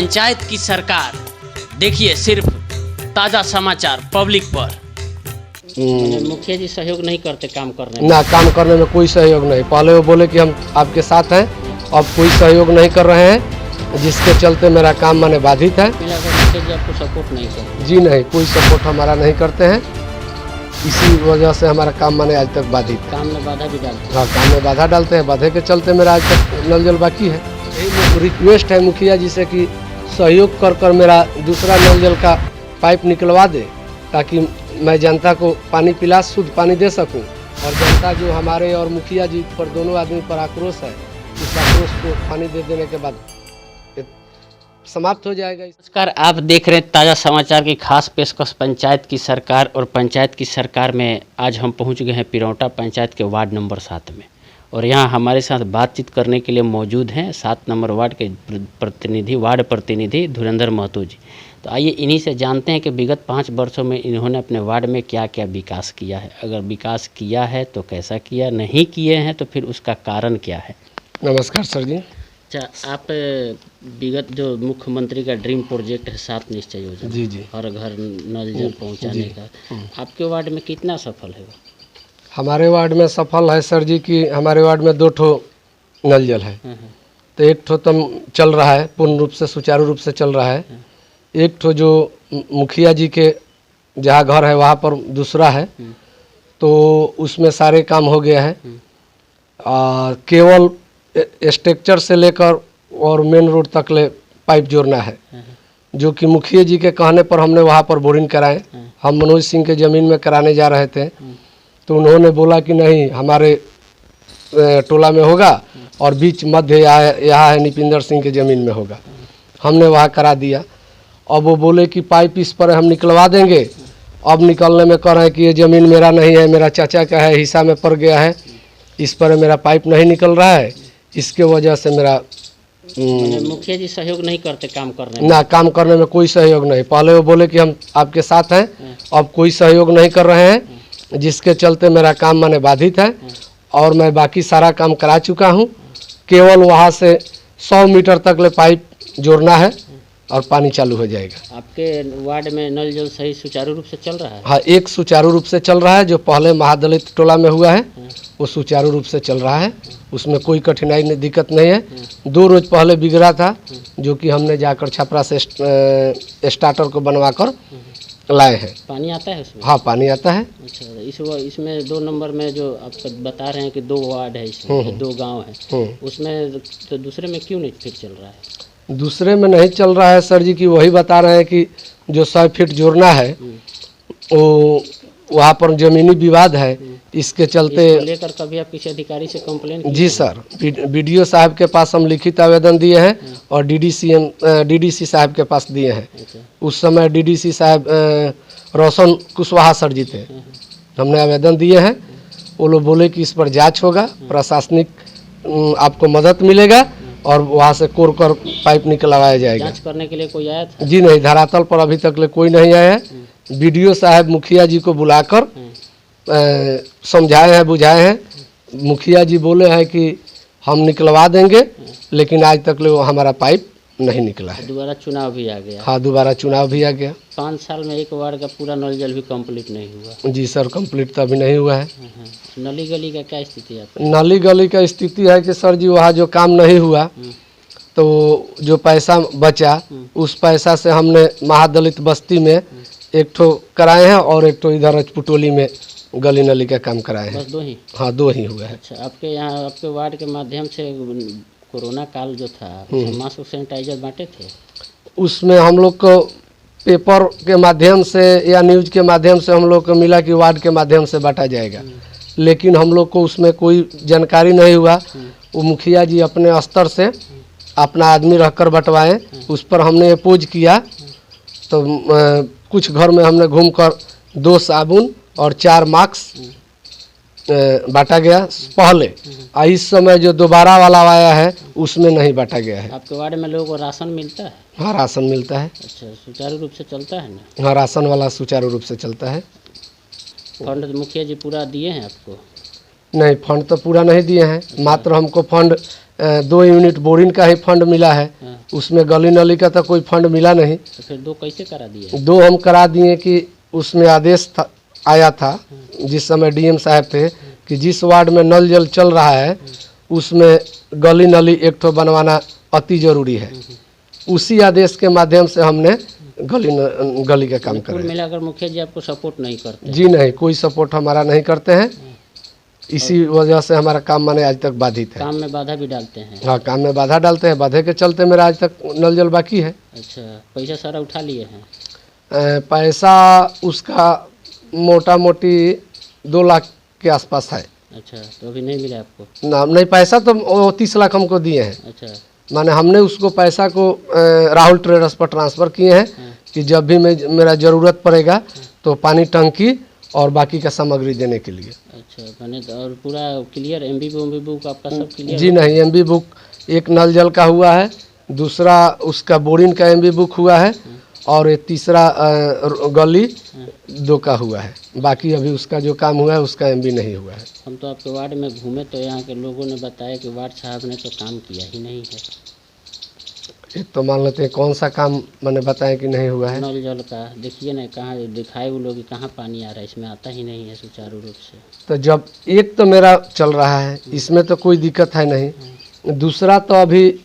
पंचायत की सरकार। देखिए सिर्फ ताज़ा समाचार पब्लिक पर। मुखिया जी सहयोग नहीं करते काम करने में? ना, काम करने में कोई सहयोग नहीं। पहले वो बोले कि हम आपके साथ हैं, अब कोई सहयोग नहीं कर रहे हैं, जिसके चलते मेरा काम माने बाधित है। मुखिया जी आपको सपोर्ट नहीं करते? जी नहीं, कोई सपोर्ट हमारा नहीं करते हैं। इसी वजह से हमारा काम माने आज तक बाधित। काम में बाधा भी डालते हैं? हाँ, काम में बाधा डालते हैं। बाधे के चलते मेरा आज तक नल जल बाकी है। यही रिक्वेस्ट है मुखिया जी से कि सहयोग कर मेरा दूसरा नल जल का पाइप निकलवा दे, ताकि मैं जनता को पानी पिला, शुद्ध पानी दे सकूं। और जनता जो हमारे और मुखिया जी पर, दोनों आदमी पर आक्रोश है, इस आक्रोश को पानी दे देने के बाद समाप्त हो जाएगा। नमस्कार, आप देख रहे हैं ताज़ा समाचार की खास पेशकश पंचायत की सरकार। और पंचायत की सरकार में आज हम पहुंच गए हैं पिरौटा पंचायत के वार्ड नंबर 7 में। और यहाँ हमारे साथ बातचीत करने के लिए मौजूद हैं 7 नंबर वार्ड के वार्ड प्रतिनिधि धुरेंद्र महतो जी। तो आइए इन्हीं से जानते हैं कि विगत 5 वर्षों में इन्होंने अपने वार्ड में क्या क्या विकास किया है। अगर विकास किया है तो कैसा किया, नहीं किए हैं तो फिर उसका कारण क्या है। नमस्कार सर जी। अच्छा, आप विगत जो मुख्यमंत्री का ड्रीम प्रोजेक्ट है 7 निश्चय योजना, जी जी, हर घर नल जल पहुंचाने का, आपके वार्ड में कितना सफल है वो? हमारे वार्ड में सफल है सर जी कि हमारे वार्ड में 2 ठो नल जल है। तो एक ठो तो चल रहा है, पूर्ण रूप से सुचारू रूप से चल रहा है। एक ठो जो मुखिया जी के जहाँ घर है वहाँ पर दूसरा है, तो उसमें सारे काम हो गया है। केवल स्ट्रक्चर से लेकर और मेन रोड तक ले पाइप जोड़ना है, जो कि मुखिया जी के कहने पर हमने वहाँ पर बोरिंग कराए। हम मनोज सिंह के ज़मीन में कराने जा रहे थे, तो उन्होंने बोला कि नहीं, हमारे टोला में होगा और बीच मध्य यहाँ है निपिंदर सिंह के ज़मीन में होगा। हमने वहाँ करा दिया। अब वो बोले कि पाइप इस पर हम निकलवा देंगे। अब निकलने में कह रहे हैं कि ये ज़मीन मेरा नहीं है, मेरा चाचा का है, हिस्सा में पड़ गया है, इस पर मेरा पाइप नहीं निकल रहा है। इसके वजह से मेरा मुखिया जी सहयोग नहीं करते काम करने में? ना, काम करने में कोई सहयोग नहीं। पहले वो बोले कि हम आपके साथ हैं, अब कोई सहयोग नहीं कर रहे हैं, जिसके चलते मेरा काम माने बाधित है। और मैं बाकी सारा काम करा चुका हूँ। केवल वहाँ से 100 मीटर तक ले पाइप जोड़ना है और पानी चालू हो जाएगा। आपके वार्ड में नल जल सही सुचारू रूप से चल रहा है? हाँ, एक सुचारू रूप से चल रहा है। जो पहले महादलित टोला में हुआ है वो सुचारू रूप से चल रहा है, उसमें कोई कठिनाई नहीं, दिक्कत नहीं है। 2 रोज पहले बिगड़ा था, जो कि हमने जाकर छपरा से स्टार्टर को बनवा कर लाए हैं। पानी आता है उसमें? हाँ, पानी आता है। अच्छा, इसमें 2 नंबर में जो आप बता रहे हैं कि 2 वार्ड है, इसमें 2 गांव है, उसमें तो दूसरे में क्यों नहीं फिर चल रहा है? दूसरे में नहीं चल रहा है सर जी कि वही बता रहे हैं कि जो 100 फीट जोड़ना है वो वहाँ पर जमीनी विवाद है, इसके चलते लेकर कभी आप किसी अधिकारी से कंप्लेन? जी सर, बीडीओ साहब के पास हम लिखित आवेदन दिए हैं और डीडीसी साहब के पास दिए हैं। उस समय डीडीसी साहब रोशन कुशवाहा सर जी थे। हमने आवेदन दिए हैं, वो लोग बोले कि इस पर जांच होगा, प्रशासनिक आपको मदद मिलेगा और वहाँ से कोर कर पाइप निकलवाया जाएगा। जांच करने के लिए कोई आया था? जी नहीं, धरातल पर अभी तक ले कोई नहीं आया है। बीडीओ साहब मुखिया जी को बुलाकर समझाए हैं, बुझाए हैं। मुखिया जी बोले हैं कि हम निकलवा देंगे, लेकिन आज तक ले वो हमारा पाइप नहीं निकला है। दोबारा चुनाव भी आ गया? हाँ, दोबारा चुनाव भी आ गया। 5 साल में एक वार्ड का पूरा नल जल भी कंप्लीट नहीं हुआ? जी सर, कंप्लीट तो अभी नहीं हुआ है। नली गली का क्या स्थिति है? नाली गली का स्थिति है कि सर जी वहाँ जो काम नहीं हुआ, तो जो पैसा बचा उस पैसा से हमने महादलित बस्ती में एक ठो कराए हैं और एक ठो इधर रजपुटोली में गली नली का काम कराए हैं। बस 2 ही? हाँ, 2 ही हुआ है। अच्छा, आपके यहाँ आपके वार्ड के माध्यम से कोरोना काल जो था मास्क सैनिटाइजर बांटे थे? उसमें हम लोग को पेपर के माध्यम से या न्यूज के माध्यम से हम लोग को मिला कि वार्ड के माध्यम से बांटा जाएगा, लेकिन हम लोग को उसमें कोई जानकारी नहीं हुआ। वो मुखिया जी अपने स्तर से अपना आदमी रखकर बंटवाएं, उस पर हमने अपोज किया। तो कुछ घर में हमने घूमकर 2 साबुन और 4 मास्क बांटा गया पहले। इस समय जो दोबारा वाला आया है उसमें नहीं बांटा गया है। आपके वार्ड में लोगों को राशन मिलता है? हाँ, राशन मिलता है। अच्छा, सुचारू रूप से चलता है ना? हाँ, राशन वाला सुचारू रूप से चलता है। फंड मुखिया जी पूरा दिए हैं आपको? नहीं, फंड तो पूरा नहीं दिए हैं, मात्र हमको फंड 2 यूनिट बोरिंग का ही फंड मिला है। हाँ। उसमें गली नली का तो कोई फंड मिला नहीं। तो फिर 2 कैसे करा दिए? 2 हम करा दिए कि उसमें आदेश आया था जिस समय डीएम साहब थे कि जिस वार्ड में नल जल चल रहा है उसमें गली नली एक ठो बनवाना अति जरूरी है। उसी आदेश के माध्यम से हमने गली का काम कुल करें। मिलाकर मुखिया जी आपको सपोर्ट नहीं करते? जी नहीं, कोई सपोर्ट हमारा नहीं करते हैं। इसी वजह से हमारा काम माने आज तक बाधित है। काम में बाधा भी डालते हैं? हाँ, काम में बाधा डालते हैं। बाधे के चलते मेरा आज तक नल जल बाकी है। अच्छा, पैसा सारा उठा लिए हैं? पैसा उसका मोटा मोटी 2 लाख के आसपास है। अच्छा, तो अभी नहीं मिला आपको? ना, नहीं, पैसा तो 30 लाख हमको दिए हैं। अच्छा। माने हमने उसको पैसा को राहुल ट्रेडर्स पर ट्रांसफ़र किए हैं कि जब भी मेरा ज़रूरत पड़ेगा तो पानी टंकी और बाकी का सामग्री देने के लिए। अच्छा, मैंने और पूरा क्लियर एमबी बुक आपका सब क्लियर? जी नहीं, एमबी बुक एक नल जल का हुआ है, दूसरा उसका बोरिंग का एमबी बुक हुआ है और ये तीसरा गली 2 का हुआ है। बाकी अभी उसका जो काम हुआ है उसका एमबी नहीं हुआ है। हम तो आपके वार्ड में घूमे तो यहाँ के लोगों ने बताया कि वार्ड साहब ने तो काम किया ही नहीं है। ये तो मान लेते हैं कौन सा काम मैंने बताया कि नहीं हुआ है। नल जल का देखिए ना, कहाँ दिखाए वो लोग कहाँ पानी आ रहा है, इसमें आता ही नहीं है सुचारू रूप से। तो जब एक तो मेरा चल रहा है इसमें तो कोई दिक्कत है नहीं, दूसरा तो अभी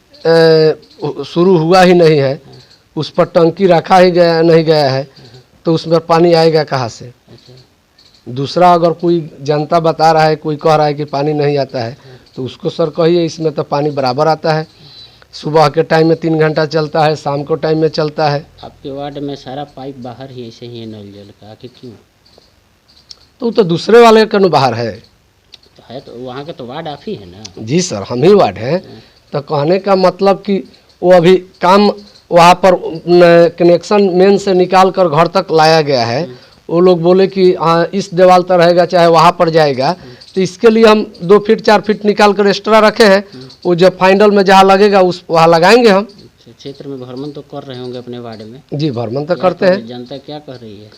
शुरू हुआ ही नहीं है, उस पर टंकी रखा ही गया नहीं गया है तो उसमें पानी आएगा कहाँ से। अच्छा। दूसरा अगर कोई जनता बता रहा है, कोई कह रहा है कि पानी नहीं आता है तो उसको सर कहिए, इसमें तो पानी बराबर आता है। सुबह के टाइम में 3 घंटा चलता है, शाम को टाइम में चलता है। आपके वार्ड में सारा पाइप बाहर ही ऐसे ही है नल जल का, आखिर क्यों? तो वो तो दूसरे वाले का बाहर है। तो है तो वहाँ का तो वार्ड आप ही है ना? जी सर, हम ही वार्ड हैं। तो कहने का मतलब कि वो अभी काम वहाँ पर कनेक्शन मेन से निकाल कर घर तक लाया गया है। वो लोग बोले कि हाँ इस दीवार पर रहेगा चाहे वहाँ पर जाएगा, तो इसके लिए हम 2 फीट 4 फीट निकाल कर एक्स्ट्रा रखे हैं। वो जब फाइनल में जहाँ लगेगा उस वहाँ लगाएंगे हम। क्षेत्र में भ्रमण तो कर रहे होंगे अपने वार्ड में? जी, भ्रमण तो करते हैं। जनता क्या कह रही है?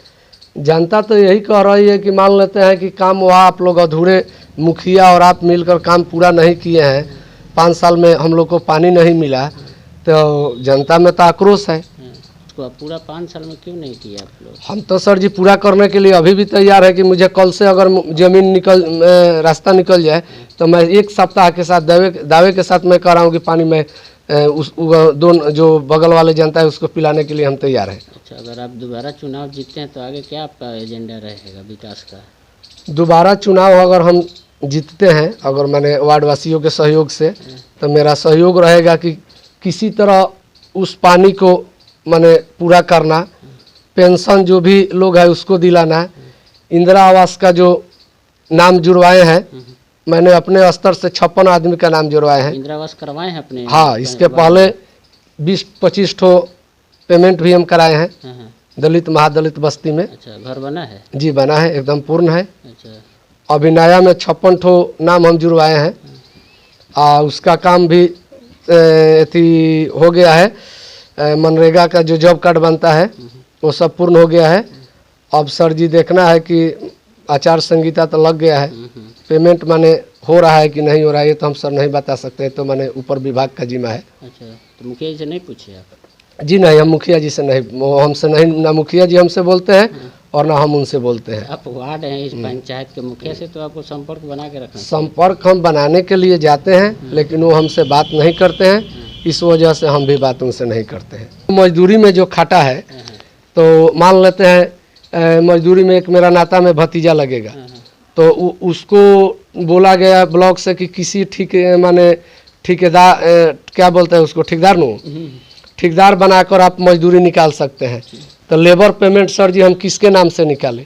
जनता तो यही कह रही है कि मान लेते हैं कि काम वहाँ आप लोग अधूरे, मुखिया और आप मिलकर काम पूरा नहीं किए हैं। 5 साल में हम लोग को पानी नहीं मिला, तो जनता में तो आक्रोश है। तो पूरा 5 साल में क्यों नहीं किया आप लोग? हम तो सर जी पूरा करने के लिए अभी भी तैयार है कि मुझे कल से अगर जमीन रास्ता निकल जाए तो मैं 1 सप्ताह के साथ दावे के साथ मैं कह रहा हूँ कि पानी में उस दोनों जो बगल वाले जनता है उसको पिलाने के लिए हम तैयार हैं। अच्छा, अगर आप दोबारा चुनाव जीतते हैं तो आगे क्या आपका एजेंडा रहेगा विकास का? दोबारा चुनाव अगर हम जीतते हैं, अगर मैंने वार्डवासियों के सहयोग से, तो मेरा सहयोग रहेगा कि किसी तरह उस पानी को मैंने पूरा करना, पेंशन जो भी लोग हैं उसको दिलाना, इंदिरा आवास का जो नाम जुड़वाए हैं, मैंने अपने स्तर से 56 आदमी का नाम जुड़वाए हैं। इंदिरा आवास करवाए हैं अपने? हाँ, इसके पहले 20-25 ठो पेमेंट भी हम कराए हैं दलित महादलित बस्ती में। अच्छा, घर बना है? जी बना है, एकदम पूर्ण है। अच्छा। अभी नया में 56 ठो नाम हम जुड़वाए हैं। उसका काम भी हो गया है। मनरेगा का जो जॉब कार्ड बनता है वो सब पूर्ण हो गया है। अब सर जी देखना है कि आचार संहिता तो लग गया है, पेमेंट माने हो रहा है कि नहीं हो रहा है ये तो हम सर नहीं बता सकते, तो माने ऊपर विभाग का जिम्मा है। अच्छा, तो मुखिया जी से नहीं पूछे आप? जी नहीं, हम मुखिया जी से नहीं, वो हमसे नहीं, ना मुखिया जी हमसे बोलते हैं और ना हम उनसे बोलते हैं। आप वार्ड हैं इस पंचायत के मुखिया से, तो आपको संपर्क बना के रखना। संपर्क हम बनाने के लिए जाते हैं लेकिन वो हमसे बात नहीं करते हैं, इस वजह से हम भी बात उनसे नहीं करते हैं। मजदूरी में जो खाटा है तो मान लेते हैं मजदूरी में एक मेरा नाता में भतीजा लगेगा, तो उसको बोला गया ब्लॉक से कि किसी ठेकेदार क्या बोलते हैं उसको, ठेकेदार बनाकर आप मजदूरी निकाल सकते हैं। तो लेबर पेमेंट सर जी हम किसके नाम से निकालें?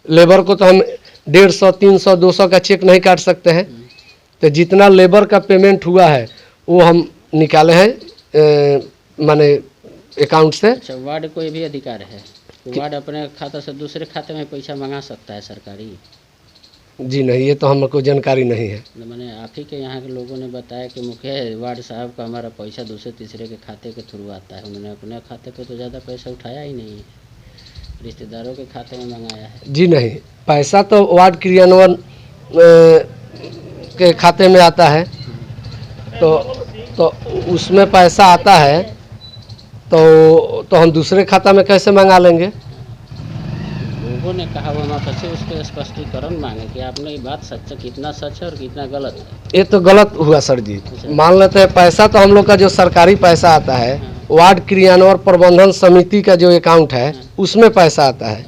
लेबर को तो हम 150, 300, 200 का चेक नहीं काट सकते हैं। तो जितना लेबर का पेमेंट हुआ है वो हम निकाले हैं माने अकाउंट से। अच्छा, वार्ड को ये भी अधिकार है कि वार्ड अपने खाता से दूसरे खाते में पैसा मंगा सकता है सरकारी? जी नहीं, ये तो हमको जानकारी नहीं है। मैंने आप ही के यहाँ के लोगों ने बताया कि मुखिया वार्ड साहब का हमारा पैसा दूसरे तीसरे के खाते के थ्रू आता है। उन्होंने अपने खाते पे तो ज़्यादा पैसा उठाया ही नहीं है, रिश्तेदारों के खाते में मंगाया है। जी नहीं, पैसा तो वार्ड क्रियान्वयन के खाते में आता है। तो उसमें पैसा आता है तो हम दूसरे खाता में कैसे मंगा लेंगे? लोगों ने कहा वो मत से उसके स्पष्टीकरण मांगे कि आपने ये बात सच कितना सच है और कितना गलत है। ये तो गलत हुआ सर जी। मान लेते हैं पैसा तो हम लोग का जो सरकारी पैसा आता है, वार्ड क्रियान्वयन प्रबंधन समिति का जो अकाउंट है उसमें पैसा आता है।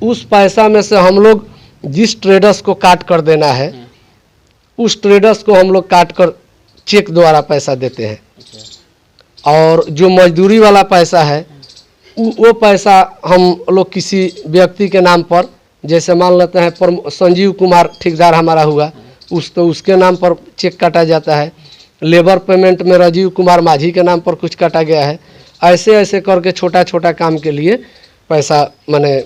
उस पैसा में से हम लोग जिस ट्रेडर्स को काट कर देना है उस ट्रेडर्स को हम लोग काट कर चेक द्वारा पैसा देते हैं। और जो मजदूरी वाला पैसा है वो पैसा हम लोग किसी व्यक्ति के नाम पर, जैसे मान लेते हैं संजीव कुमार ठेकेदार हमारा हुआ, उसके नाम पर चेक काटा जाता है। लेबर पेमेंट में राजीव कुमार माझी के नाम पर कुछ काटा गया है। ऐसे ऐसे करके छोटा छोटा काम के लिए पैसा मैंने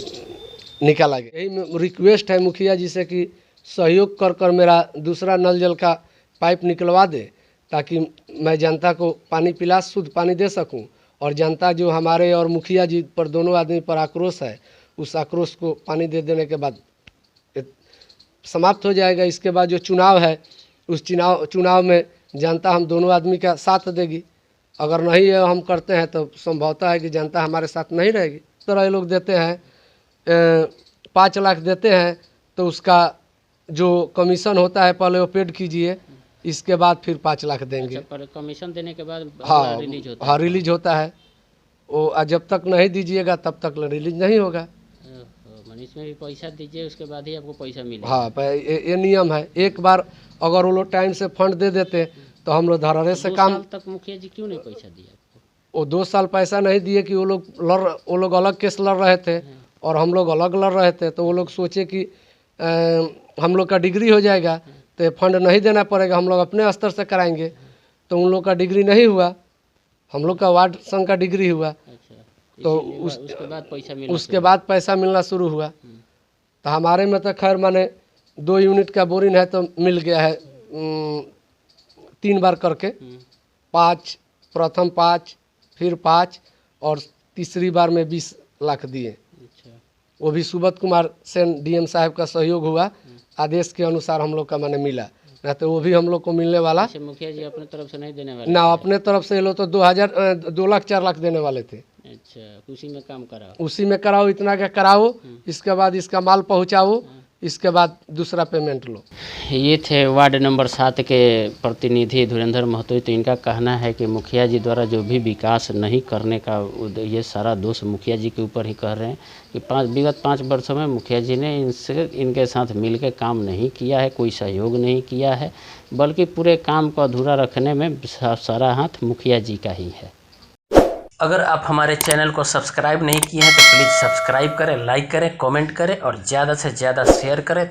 निकाला गया। यही रिक्वेस्ट है मुखिया जी से कि सहयोग कर मेरा दूसरा नल जल का पाइप निकलवा दे, ताकि मैं जनता को पानी पिला शुद्ध पानी दे सकूं। और जनता जो हमारे और मुखिया जी पर दोनों आदमी पर आक्रोश है, उस आक्रोश को पानी दे देने के बाद समाप्त हो जाएगा। इसके बाद जो चुनाव है उस चुनाव में जनता हम दोनों आदमी का साथ देगी। अगर नहीं हम करते हैं तो संभवतः है कि जनता हमारे साथ नहीं रहेगी। इस तरह ये लोग देते हैं 5 लाख देते हैं तो उसका जो कमीशन होता है पहले वो पेड कीजिए, इसके बाद फिर 5 लाख देंगे। अच्छा, पर कमीशन देने के बाद हाँ रिलीज होता हाँ रिलीज होता है वो। जब तक नहीं दीजिएगा तब तक रिलीज नहीं होगा। है। इसमें भी पैसा दीजिए उसके बाद ही आपको पैसा मिलेगा। हाँ ये नियम है। एक बार अगर वो लोग टाइम से फंड दे देते तो हम लोग धड़ाधड़ से काम। 2 साल तक मुखिया जी क्यों नहीं पैसा दिया आपको? वो 2 साल पैसा नहीं दिए कि वो लोग अलग केस लड़ रहे थे और हम लोग अलग लड़ रहे थे। तो वो लोग सोचे कि हम लोग का डिग्री हो जाएगा तो फंड नहीं देना पड़ेगा, हम लोग अपने स्तर से कराएंगे। तो उन लोग का डिग्री नहीं हुआ, हम लोग का वार्ड संघ का डिग्री हुआ। अच्छा, तो उसके बाद पैसा मिलना शुरू हुआ। तो हमारे में तो खैर माने 2 यूनिट का बोरिंग है तो मिल गया है 3 बार करके 5, प्रथम 5 फिर 5 और तीसरी बार में 20 लाख दिए। अच्छा, वो भी सुबोध कुमार सेन डीएम साहब का सहयोग हुआ, आदेश के अनुसार हम लोग का मैंने मिला, नहीं तो वो भी हम लोग को मिलने वाला। मुखिया जी अपने तरफ से नहीं देने वाले ना, अपने तरफ से ये लोग तो 2 लाख 4 लाख देने वाले थे। अच्छा, उसी में काम कराओ, उसी में कराओ, इतना का कराओ, इसके बाद इसका माल पहुंचाओ, इसके बाद दूसरा पेमेंट लो। ये थे वार्ड नंबर 7 के प्रतिनिधि धुरेंद्र महतो। तो इनका कहना है कि मुखिया जी द्वारा जो भी विकास नहीं करने का ये सारा दोष मुखिया जी के ऊपर ही कह रहे हैं कि विगत 5 वर्षों में मुखिया जी ने इनके साथ मिलकर काम नहीं किया है, कोई सहयोग नहीं किया है, बल्कि पूरे काम को अधूरा रखने में सारा हाथ मुखिया जी का ही है। अगर आप हमारे चैनल को सब्सक्राइब नहीं किए हैं तो प्लीज़ सब्सक्राइब करें, लाइक करें, कमेंट करें और ज़्यादा से ज़्यादा शेयर करें।